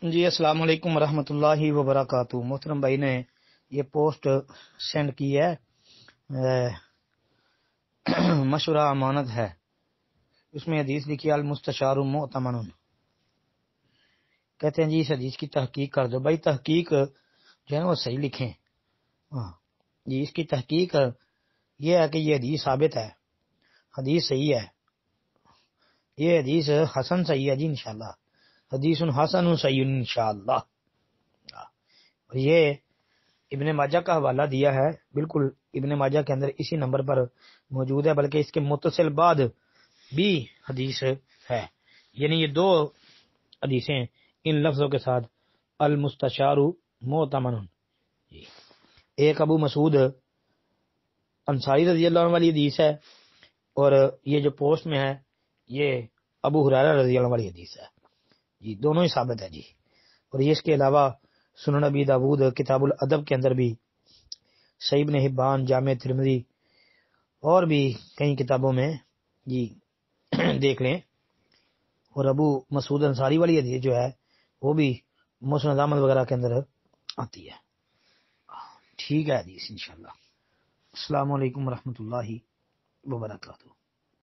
جی السلام علیکم ورحمۃ اللہ وبرکاتہ۔ محترم بھائی نے یہ پوسٹ سینڈ کی ہے، مشورہ امانت ہے، اس میں حدیث لکھی المستشار مؤتمن، کہتے ہیں جی اس حدیث کی تحقیق کر دو۔ بھائی تحقیق جو ہے نا وہ صحیح لکھیں، ہاں جی اس کی تحقیق یہ ہے کہ یہ حدیث ثابت ہے، حدیث صحیح ہے، یہ حدیث حسن صحیح ہے جی انشاءاللہ، حدیث حسن صحیح انشاءاللہ۔ اور یہ ابن ماجہ کا حوالہ دیا ہے، بالکل ابن ماجہ کے اندر اسی نمبر پر موجود ہے، بلکہ اس کے متصل بعد بھی حدیث ہے، یعنی یہ دو حدیثیں ان لفظوں کے ساتھ المستشار مؤتمن، ایک ابو مسعود انصاری رضی اللہ عنہ والی حدیث ہے، اور یہ جو پوسٹ میں ہے یہ ابو ہریرہ رضی اللہ عنہ والی حدیث ہے جی، دونوں ہی ثابت ہے جی۔ اور یہ اس کے علاوہ سنن ابی داود کتاب الادب کے اندر بھی، صحیح ابن حبان، جامع ترمذی اور بھی کئی کتابوں میں جی دیکھ لیں، اور ابو مسعود انصاری والی حدیث جو ہے وہ بھی مسند احمد وغیرہ کے اندر آتی ہے۔ ٹھیک ہے حدیث انشاءاللہ۔ السلام علیکم ورحمۃ اللہ وبرکاتہ۔